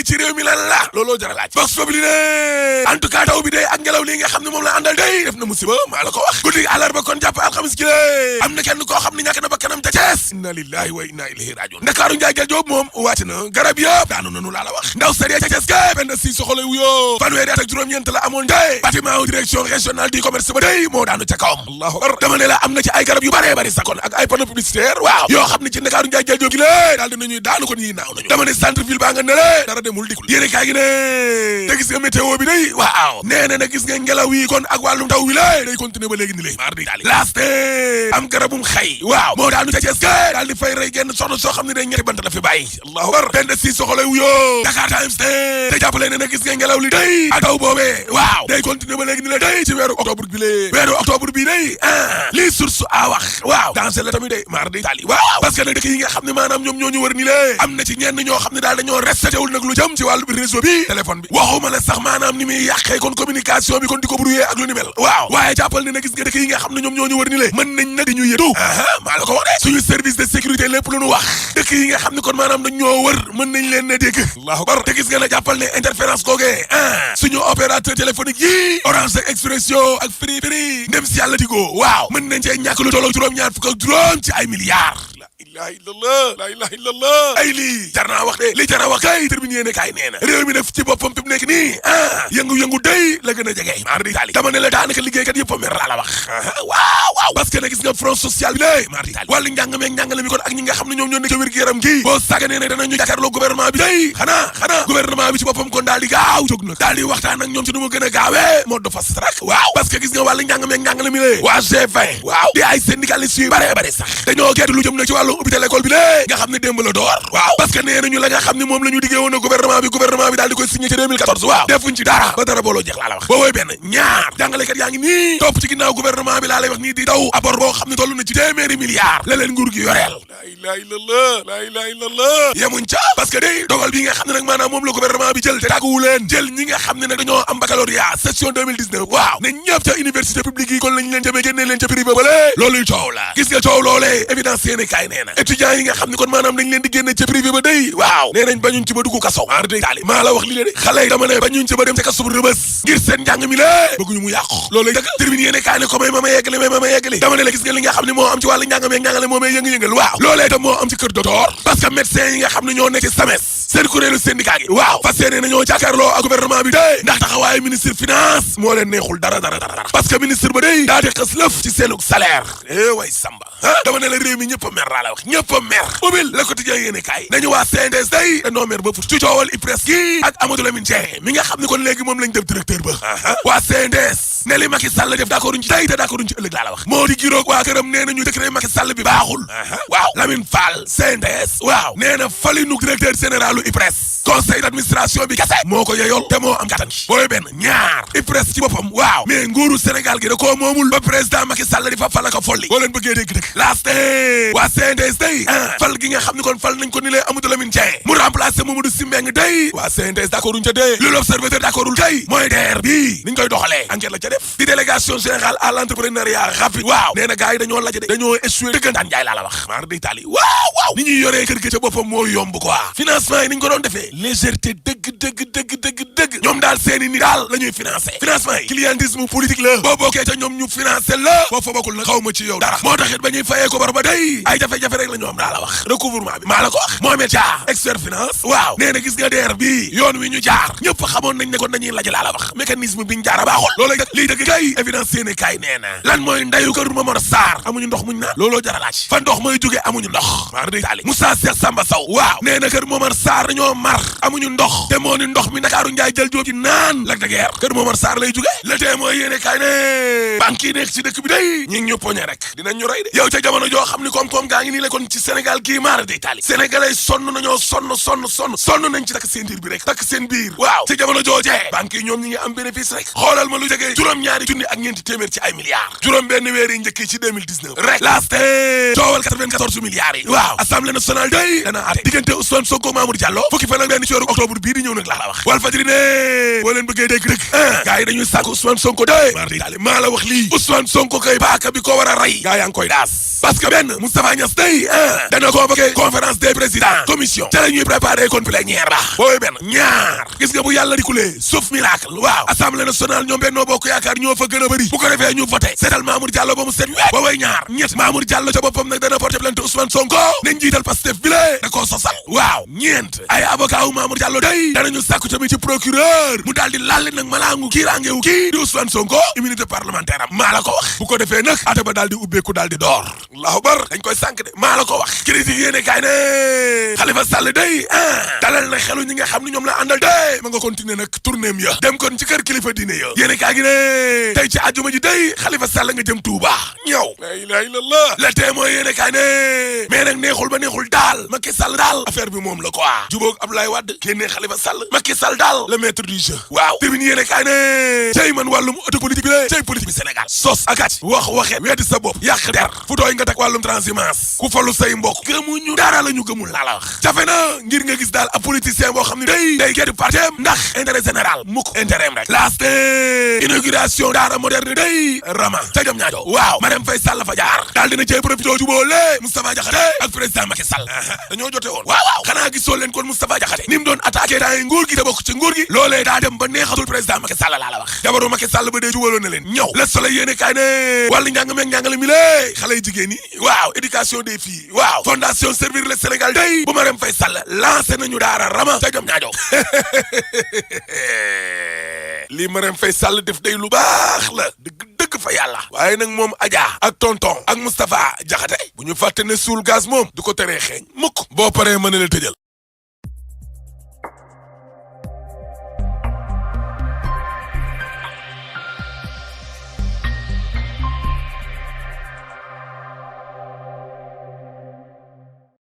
lii ci réew mi lan la looloo jar a laaj box boobu li ne en tout cas taw bi day ak ngelaw lii nga xam ne moom la àndal day def na musiba maa la ko wax guddi àllarba kon jàpp alxamis gi lée am na kenn koo xam ne ñàkk na ba kanam ca Cees inna lillahi wa inna ilayhi rajiun Ndakaaru njaay jël joob moom wàcc na garab yëpp daanu nanu laa la wax ndaw sariya ca Cees ke benn si soxolay wuyoo fanweeri at ak juróom-ñeent la amoon day bâtiment direction régionale du commerce ba day moo daanu ca kawam allahu akbar dama ne la am na ci ay garab yu bare bari sax kon ak ay panneau publicitaire waaw yoo xam ne ci Ndakaaru njaay jël joob gi lée daal dinañuy daanu kon yi naaw nañu dama ne centre ville baa nga ne le dara demul dikul yéene kaay gi ne te gis nga météo bi day waaw nee na gis nga ngelaw yi kon ak wàllum taw bi lée day continuer ba léegi ni lée mar di daali laaste am garabum xay waaw moo daanu ca Cees ke daal di fay rey genn soxna soo xam ne day ñetti bant la fi bàyyi allahu akbar benn si soxolay wuyoo Dakar Times te jàppale ne gis nga ngelaw li day ak taw boobee waaw day continuer ba léegi ni la day ci weeru octobre bi lée weeru octobre bi day lii source a wax waaw dansé la tamit day mar di daali waaw parce que nag dëkk yi nga xam ne maanaam ñoom ñoo ñu wër ni lée am na ci ñenn ñoo xam ne daal dañoo respecté wul nag lu jëm ci wàllu réseau bi téléphone bi waxuma la sax maanaam ni muy yàqee kon communication bi kon di ko brouillé ak lu ni mel waaw waaye jàppal ne na gis nga dëkk yi nga xam ne ñoom ñoo ñu wër ni lée mën nañ nag di ñu yëtu maa la ko wax de suñu service de sécurité lépp lu ñu wax dëkk yi nga xam ne kon maanaam dañ ñoo wër mën nañ leen ne dégg allahu akbar te gis nga na jàppal ne interférence googee suñu opérateur téléphonique yi Orange ak Expresso ak Free ndem si yàlla Tigo waaw mën nañ cee ñàkk lu tolloog juróom-ñaar fukk ak juróom ci ay milliards la ilaha illallah ay lii jar naa wax de lii jar naa wax kay termine yéene kaay nee na réew mi def ci boppam fi mu nekk nii yëngu-yëngu day la gën a jege maar di taali dama ne la daanaka liggéeykat yëpp a mer laa la wax waaw parce que nag gis nga front social bi lé maar di taali wàllu njàng meeg njàngale mi kon ak ñi nga xam ne ñoom ñoo nekk wér-gu-yaram gi boo sàgganee ne danañu jàkkaarloo gouvernement bi day xanaa gouvernement bi ci boppam kon daal di gaaw jóg nag daal di waxtaan ak ñoom ci nu mu gën a gaawee mode de fast track waaw parce que gis nga wàllu njàng meeg njàngale mi lé waa G20 waaw di ay syndicalistes yu bare sax dañoo gedd lu jëm nag ci wàllu ubbi l'école bi lée nga xam ne démb la door waaw parce que nee nañu la nga xam ne moom la ñu diggee woon gouvernement bi daal di koy signé ci 2014 waaw defuñ ci dara ba dara booloo jeex laa la wax boobooy benn ñaar jàngalekat yaa ngi nii topp ci ginnaaw gouvernement bi laa lay wax nii di daw apport boo xam ne toll na ci téeméeri milliards la leen nguur gi yoreel la ilaha illallah yemuñ ca parce que day dogal bi nga xam ne nag maanaam moom la gouvernement bi jël te tàgguwu leen jël ñi nga xam ne nag dañoo am baccalauréat session 2019 waaw ne ñëpp ca université publique yi kon lañ leen jëmee génnee leen ca privé ba lée looluy coow la gis nga coow loolee évidence yéene kaay nee na étudiants yi nga xam ne kon maanaam dañ leen di génne ca privé ba day waaw nee nañ bañuñ ci ba dugg kaso maar day taali maa la wax li de xale yi dama ne bañuñ ci ba dem ca kaso bu Rëbës ngir seen njàng mi lée bëgguñu mu yàqu loolu dëgg termine yéene kaay ne ko may ma yeggali dama ne la gis nga li nga xam ne moo am ci wàllu njàng meeg njàngale moomee yëngu-yëngal waaw loolee tam moo am ci kër docteur parce que médecins yi nga xam ne ñoo nekk ci SAMES seen kuréelu syndicat gi waaw fas yéene nañoo jàkkaarloo ak gouvernement bi day ndax taxawaayu ministre finance moo leen neexul dara parce que ministre ba day daa di xës lëf ci seenug salaire way samba dama ne la réew mi ñëpp a mer laa la wax ñëpp a mer ubbil Le Quotidien yéene kaay nañu waa CNTS day dañoo mer ba fut ci coowal IPRES gi ak Amadou Lamine Dieng mi nga xam ne kon léegi moom lañ def directeur ba waa CNTS ne li Macky Sall def d'accorduñ ci tey te d'accorduñ ci ëllëg laa la wax moo di giroog waa këram nee nañu décret Macky Sall bi baaxul waaw Lamine Fall CNTS waaw nee na falinu directeur généralu IPRES conseil d'administration bi kese moo ko yeyool te moo am kattan gi booy benn ñaar IPRES ci boppam waaw mais nguuru Sénégal gi da koo moomul ba président Macky Sall di fa fal ko folli boo leen bëggee dégg dëgg laaste waa CNTS day fal gi nga xam ne kon fal nañ ko ni lee Amadou Lamine Dieng mu remplacer Mamadou Sy Mbengue day waa CNTS d'accorduñ ca dee lu l'observateur d'accordul kay mooy DER bii niñ koy doxalee enquête la ca def di délégation générale à l'entrepreneuriat rapide waaw nee na gars yi dañoo laaj de dañoo échoué dëggantaan jaay laa la wax maar day taali waaw ni ñuy yoree kër ga ca boppam moo yomb quoi financement yi niñ ko doon defee légèreté dëgg ñoom daal seeni ni daal la ñuy financement yi clientélisme politique la boo bokkee ca ñoom ñu financé la boo fa bokkul nag xaw ma ci yow dara moo taxit ba ñuy fayee ko bar ba day ay jafe-jafe rek la ñoom daa la wax recouvrement bi maa la ko wax Mohamed Dia expert finance waaw nee na gis nga DER bi yoon wi ñu jaar ñëpp xamoon nañ ne kon dañuy laj laa la wax mécanisme bi ñu jaar a baaxul loolu lii dëgg kay évidence yéene kay nee na lan mooy ndayu kër Momar Sarr amuñu ndox muñ naan looloo jar a laaj fa ndox mooy jóge amuñu ndox mar day taali Moussa Cheikh Samba Sow waaw nee na kër Momar Sarr dañoo mar amuñu ndox te moo ni ndox mi Ndakaaru Njaay jël jóob ci naan Lac de Guiers kër Momar Sarr lay jóge le tee mooy yéene kay ne banque yi nekk ci dëkk bi day ñi ngi ñu poñe rek dinañ ñu rey de yow ca jamono joo xam ni koom-koom gaa ngi nii la kon ci Sénégal gii mar day taali sénégalais sonn nañoo sonn nañ ci takk seen biir bi rek takk seen biir waaw ca jamono joojee banque yi ñoom ñi ngi am bénéfice rek xoolal ma lu jege juróom-ñaari junni ak ñeenti téeméer ci ay milliards juróom benn weer yi njëkk yi ci 2019 rek laaste coowal 94 milliards yi waaw assemblée nationale day dana ate diggante Ousmane Sonko Mamour Diallo fukki fan ak benn ci weeru octobre bii di ñëw nag laa la wax Walf Fadjri ne boo leen bëggee dégg dëgg gars yi dañuy sàkk Ousmane Sonko de mar daale maa la wax lii Ousmane Sonko kay baaka bi ko war a rey gaa yaa ngi koy daas parce que benn Moustapha Niasse day dana convoqué conférence des présidents commission ca la ñuy préparé kon plénière ba boobu benn ñaar gis nga bu yàlla dikulee sauf miracle waaw assemblée nationale ñoom Benno Bokk Yaakaar ñoo fa gën a bëri bu ko defee ñu voté seetal Mamour Diallo ba mu set wet boobay ñaar ñett Mamour Diallo ca boppam nag dana porté plainte Ousmane Sonko nañ jiital Pastef bi lée da koo sosal waaw ñeent ay avocat wu Mamour Diallo day danañu sàkku tamit ci procureur mu daal di lalli nag malaangu kiiraangewu kii di Ousmane Sonko immunité parlementaire am maa la ko wax bu ko defee nag ate ba daal di ubbeeku daal di door allahu akbar dañ koy sànk de maa la ko wax critique yéene kaay ne Khalifa Sall day dalal na xelu ñi nga xam ne ñoom la àndal de ma nga continuer nag tournéem ya dem kon ci kër kilifa diine ya yéene kaay gi ne tey ci àjjuma ji day Khalifa Sall nga jëm Touba ñëw la ilaha illallah le témoin yéene kaay ne mais nag neexul ba neexul daal Macky Sall daal affaire bi moom la quoi jubóog Abdoulaye Wade génnee Khalifa Sall Macky Sall daal le maître du jeu waaw tribune yéene kaay ne tey man wàllum auto politique bi la tey politique bi Sénégal sos akat wax waxe weddi sa bopp yàq der fu tooy nga tak wàllum transhumance ku falu say mbokk gëmuñu dara la ñu gëmul laa la wax jafe na ngir nga gis daal ab politicien boo xam ne day geddi partem ndax intérêt général mukk intérêt rek last inauguration daara moderne day rama ca jam ñaajo waaw Marème Faye Sall fa jaar daal dina cey profité jubóole Moustapha Diakhaté ak président Macky Sall dañoo jote woon waaw xanaa gisoo leen kon Moustapha Diakhaté ni mu doon attaqué daa nguur gi te bokk ci nguur gi loolee daa dem ba neexatul président Macky Sall laa la wax jabaru Macky Sall ba dee jubaloon na leen ñëw Le Soleil yéene kaay ne wàllu njàng meeg njàngale mi lée xale yu jigéen ñi waaw éducation des filles waaw fondation Servir le Sénégal day bu Marème Faye Sall lancé nañu daara rama ca jom ñaajo lii Marème Faye Sall def day lu baax la dëgg fa yàlla waaye nag moom Adja ak tonton ak Moustapha Diakhaté bu ñu fàtte ne suul gaz moom du ko teree xeeñ mukk boo paree mën na la tëjal